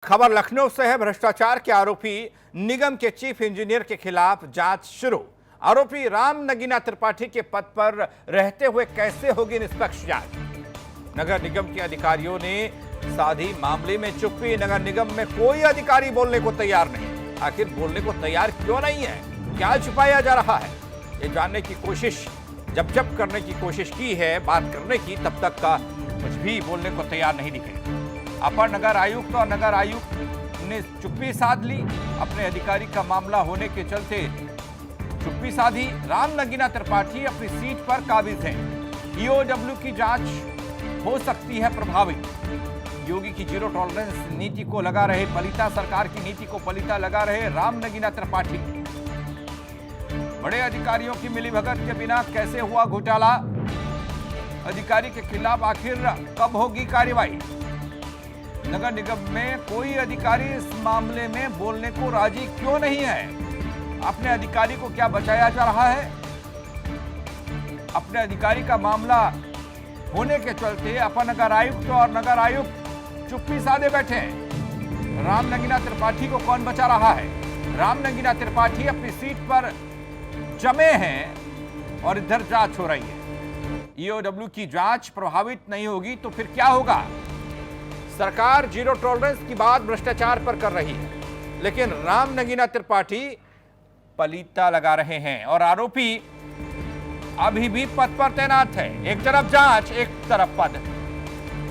खबर लखनऊ से है। भ्रष्टाचार के आरोपी निगम के चीफ इंजीनियर के खिलाफ जांच शुरू। आरोपी राम नगीना त्रिपाठी के पद पर रहते हुए कैसे होगी निष्पक्ष जांच। नगर निगम के अधिकारियों ने साधी मामले में चुप्पी। नगर निगम में कोई अधिकारी बोलने को तैयार नहीं। आखिर बोलने को तैयार क्यों नहीं है, क्या छुपाया जा रहा है, ये जानने की कोशिश जब करने की कोशिश की है बात करने की, तब तक का कुछ भी बोलने को तैयार नहीं दिखे। अपर नगर आयुक्त और नगर आयुक्त ने चुप्पी साध ली। अपने अधिकारी का मामला होने के चलते चुप्पी साधी। राम नगीना त्रिपाठी अपनी सीट पर काबिज हैं। ईओडब्ल्यू की जांच हो सकती है प्रभावित। योगी की जीरो टॉलरेंस नीति को लगा रहे पलीता, सरकार की नीति को पलीता लगा रहे राम नगीना त्रिपाठी। बड़े अधिकारियों की मिलीभगत के बिना कैसे हुआ घोटाला, अधिकारी के खिलाफ आखिर कब होगी कार्रवाई। नगर निगम में कोई अधिकारी इस मामले में बोलने को राजी क्यों नहीं है। अपने अधिकारी को क्या बचाया जा रहा है। अपने अधिकारी का मामला होने के चलते अपर नगर आयुक्त और नगर आयुक्त चुप्पी साधे बैठे हैं। राम नगीना त्रिपाठी को कौन बचा रहा है। राम नगीना त्रिपाठी अपनी सीट पर जमे हैं और इधर जांच हो रही है। ईओडब्ल्यू की जांच प्रभावित नहीं होगी तो फिर क्या होगा। सरकार जीरो टॉलरेंस की बात भ्रष्टाचार पर कर रही है, लेकिन राम नगीना त्रिपाठी पलीता लगा रहे हैं और आरोपी अभी भी पद पर तैनात है। एक तरफ जांच, एक तरफ पद।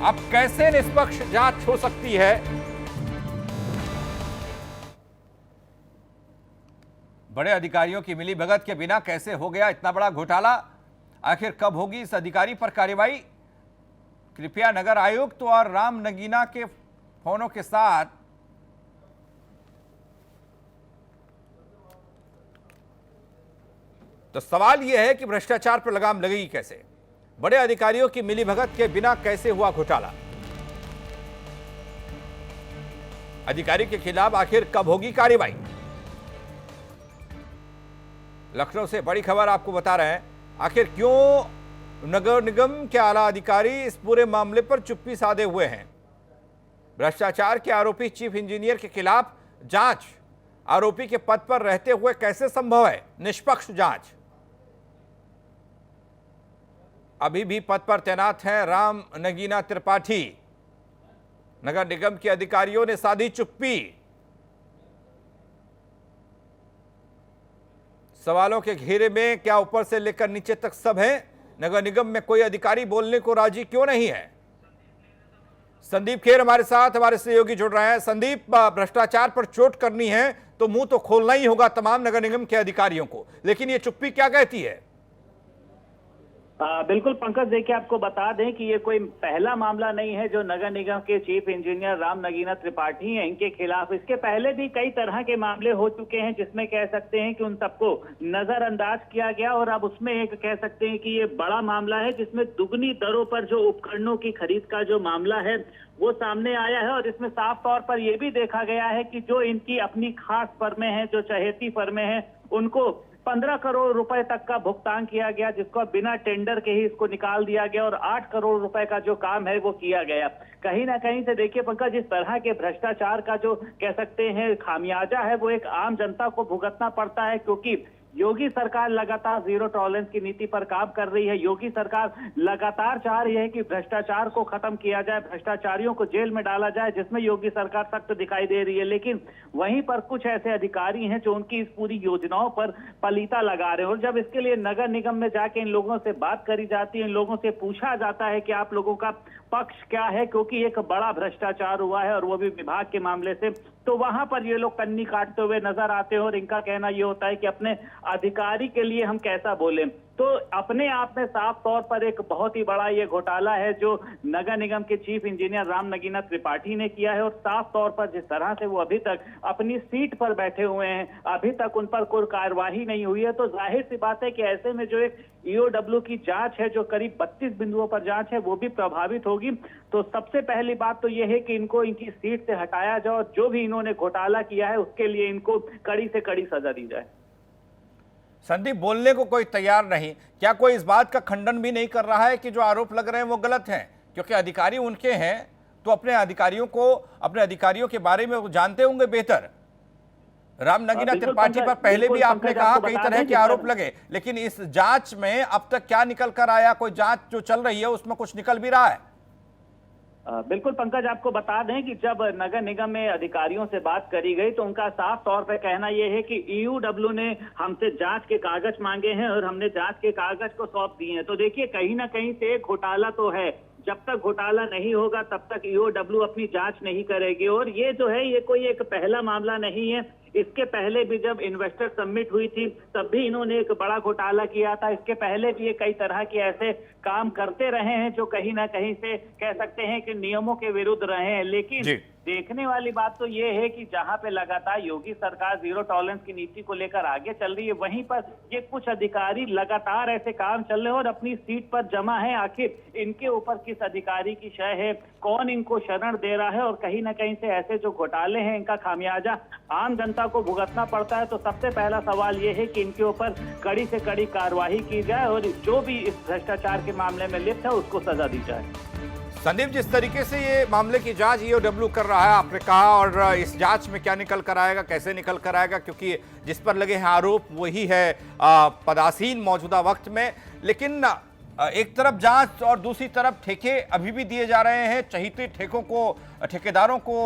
अब कैसे निष्पक्ष जांच हो सकती है। बड़े अधिकारियों की मिलीभगत के बिना कैसे हो गया इतना बड़ा घोटाला। आखिर कब होगी इस अधिकारी पर कार्रवाई। कृपया नगर आयुक्त और राम नगीना के फोनों के साथ तो सवाल यह है कि भ्रष्टाचार पर लगाम लगेगी कैसे। बड़े अधिकारियों की मिलीभगत के बिना कैसे हुआ घोटाला। अधिकारी के खिलाफ आखिर कब होगी कार्रवाई। लखनऊ से बड़ी खबर आपको बता रहे हैं। आखिर क्यों नगर निगम के आला अधिकारी इस पूरे मामले पर चुप्पी साधे हुए हैं। भ्रष्टाचार के आरोपी चीफ इंजीनियर के खिलाफ जांच। आरोपी के पद पर रहते हुए कैसे संभव है निष्पक्ष जांच। अभी भी पद पर तैनात हैं राम नगीना त्रिपाठी। नगर निगम के अधिकारियों ने साधी चुप्पी। सवालों के घेरे में क्या ऊपर से लेकर नीचे तक सब है। नगर निगम में कोई अधिकारी बोलने को राजी क्यों नहीं है। संदीप खेर हमारे साथ, हमारे सहयोगी जुड़ रहे हैं। संदीप, भ्रष्टाचार पर चोट करनी है तो मुंह तो खोलना ही होगा तमाम नगर निगम के अधिकारियों को, लेकिन ये चुप्पी क्या कहती है। बिल्कुल पंकज, देखिए आपको बता दें कि ये कोई पहला मामला नहीं है जो नगर निगम के चीफ इंजीनियर राम नगीना त्रिपाठी हैं इनके खिलाफ। इसके पहले भी कई तरह के मामले हो चुके हैं जिसमें कह सकते हैं कि उन सबको नजरअंदाज किया गया और अब उसमें एक कह सकते हैं कि ये बड़ा मामला है जिसमें दुगनी दरों पर जो उपकरणों की खरीद का जो मामला है वो सामने आया है। और इसमें साफ तौर पर यह भी देखा गया है कि जो इनकी अपनी खास फर्में हैं, जो चहेती फर्में हैं, उनको 15 करोड़ रुपए तक का भुगतान किया गया, जिसको बिना टेंडर के ही इसको निकाल दिया गया और 8 करोड़ रुपए का जो काम है वो किया गया। कहीं ना कहीं से देखिए पंकज, इस तरह के भ्रष्टाचार का जो कह सकते हैं खामियाजा है वो एक आम जनता को भुगतना पड़ता है, क्योंकि योगी सरकार लगातार जीरो टॉलरेंस की नीति पर काम कर रही है। योगी सरकार लगातार चाह रही है कि भ्रष्टाचार को खत्म किया जाए, भ्रष्टाचारियों को जेल में डाला जाए, जिसमें योगी सरकार सख्त दिखाई दे रही है। लेकिन वहीं पर कुछ ऐसे अधिकारी हैं जो उनकी इस पूरी योजनाओं पर पलीता लगा रहे हैं। और जब इसके लिए नगर निगम में जाके इन लोगों से बात करी जाती है, इन लोगों से पूछा जाता है कि आप लोगों का पक्ष क्या है, क्योंकि एक बड़ा भ्रष्टाचार हुआ है और वो भी विभाग के मामले से, तो वहां पर ये लोग कन्नी काटते हुए नजर आते हैं और इनका कहना ये होता है कि अपने अधिकारी के लिए हम कैसा बोले। तो अपने आप में साफ तौर पर एक बहुत ही बड़ा ये घोटाला है जो नगर निगम के चीफ इंजीनियर राम नगीना त्रिपाठी ने किया है। और साफ तौर पर जिस तरह से वो अभी तक अपनी सीट पर बैठे हुए हैं, अभी तक उन पर कोई कार्यवाही नहीं हुई है, तो जाहिर सी बात है कि ऐसे में जो एक ईओडब्ल्यू की जांच है, जो करीब 32 बिंदुओं पर जांच है, वो भी प्रभावित होगी। तो सबसे पहली बात तो यह है कि इनको इनकी सीट से हटाया जाए और जो भी इन्होंने घोटाला किया है उसके लिए इनको कड़ी से कड़ी सजा दी जाए। संदीप, बोलने को कोई तैयार नहीं, क्या कोई इस बात का खंडन भी नहीं कर रहा है कि जो आरोप लग रहे हैं वो गलत हैं? क्योंकि अधिकारी उनके हैं, तो अपने अधिकारियों के बारे में वो जानते होंगे बेहतर। राम नगीना त्रिपाठी पर पहले भी आपने कहा कई तरह के आरोप लगे, लेकिन इस जांच में अब तक क्या निकल कर आया? कोई जांच जो चल रही है उसमें कुछ निकल भी रहा है? बिल्कुल पंकज, आपको बता दें कि जब नगर निगम में अधिकारियों से बात करी गई तो उनका साफ तौर पर कहना यह है कि ईओडब्ल्यू ने हमसे जांच के कागज मांगे हैं और हमने जांच के कागज को सौंप दिए हैं। तो देखिए, कहीं ना कहीं से एक घोटाला तो है। जब तक घोटाला नहीं होगा तब तक ईओडब्ल्यू अपनी जांच नहीं करेगी। और ये जो है, ये कोई एक पहला मामला नहीं है। इसके पहले भी जब इन्वेस्टर समिट हुई थी तब भी इन्होंने एक बड़ा घोटाला किया था। इसके पहले भी ये कई तरह के ऐसे काम करते रहे हैं जो कहीं ना कहीं से कह सकते हैं कि नियमों के विरुद्ध रहे हैं। लेकिन देखने वाली बात तो ये है कि जहां पे लगातार योगी सरकार जीरो टॉलरेंस की नीति को लेकर आगे चल रही है, वहीं पर ये कुछ अधिकारी लगातार ऐसे काम चल रहे हैं और अपनी सीट पर जमा है। आखिर इनके ऊपर किस अधिकारी की शय है, कौन इनको शरण दे रहा है, और कहीं ना कहीं से ऐसे जो घोटाले हैं इनका खामियाजा आम जनता को भुगतना पड़ता है। तो सबसे पहला सवाल ये है कि इनके ऊपर कड़ी से कड़ी कार्रवाई की जाए और जो भी इस भ्रष्टाचार के मामले में लिप्त है उसको सजा दी जाए। संदीप, जिस तरीके से ये मामले की जांच ईओडब्ल्यू कर रहा है, आपने कहा, और इस जांच में क्या निकल कर आएगा, कैसे निकल कर आएगा, क्योंकि जिस पर लगे हैं आरोप वही है पदासीन मौजूदा वक्त में। लेकिन एक तरफ जांच और दूसरी तरफ ठेके अभी भी दिए जा रहे हैं, चहीते ठेकेदारों को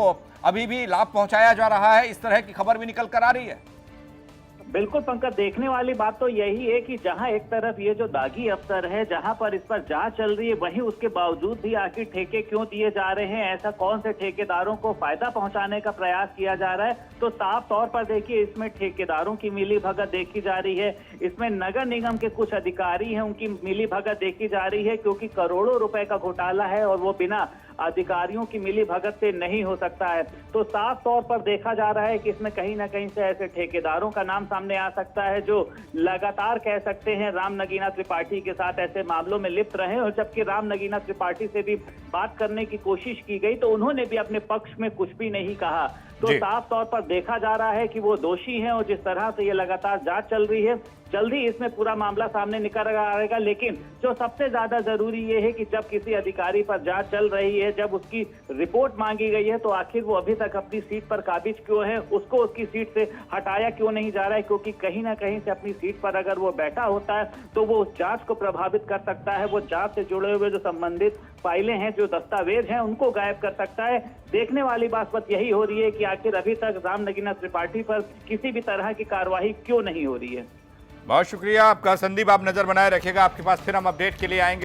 अभी भी लाभ पहुंचाया जा रहा है, इस तरह की खबर भी निकल कर आ रही है। बिल्कुल पंकज, देखने वाली बात तो यही है कि जहां एक तरफ ये जो दागी अफसर है, जहां पर इस पर जांच चल रही है, वहीं उसके बावजूद भी आखिर ठेके क्यों दिए जा रहे हैं, ऐसा कौन से ठेकेदारों को फायदा पहुंचाने का प्रयास किया जा रहा है। तो साफ तौर पर देखिए, इसमें ठेकेदारों की मिली भगत देखी जा रही है, इसमें नगर निगम के कुछ अधिकारी हैं उनकी मिली भगत देखी जा रही है, क्योंकि करोड़ों रुपए का घोटाला है और वो बिना अधिकारियों की मिली भगत से नहीं हो सकता है। तो साफ तौर पर देखा जा रहा है कि इसमें कहीं ना कहीं से ऐसे ठेकेदारों का नाम सामने आ सकता है जो लगातार कह सकते हैं राम नगीना त्रिपाठी के साथ ऐसे मामलों में लिप्त रहे। और जबकि राम नगीना त्रिपाठी से भी बात करने की कोशिश की गई तो उन्होंने भी अपने पक्ष में कुछ भी नहीं कहा। तो साफ तौर पर देखा जा रहा है कि वो दोषी हैं और जिस तरह से ये लगातार जांच चल रही है, जल्दी इसमें पूरा मामला सामने निकल आएगा। लेकिन जो सबसे ज्यादा जरूरी ये है कि जब किसी अधिकारी पर जांच चल रही है, जब उसकी रिपोर्ट मांगी गई है, तो आखिर वो अभी तक अपनी सीट पर काबिज क्यों है, उसको उसकी सीट से हटाया क्यों नहीं जा रहा है। क्योंकि कहीं ना कहीं से अपनी सीट पर अगर वो बैठा होता है तो वो उस जांच को प्रभावित कर सकता है, वो जांच से जुड़े हुए जो संबंधित फाइलें हैं, जो दस्तावेज हैं, उनको गायब कर सकता है। देखने वाली बात यही हो रही है कि आखिर अभी तक राम नगीना त्रिपाठी पर किसी भी तरह की कार्रवाई क्यों नहीं हो रही है। बहुत शुक्रिया आपका संदीप, आप नजर बनाए रखिएगा, आपके पास फिर हम अपडेट के लिए आएंगे।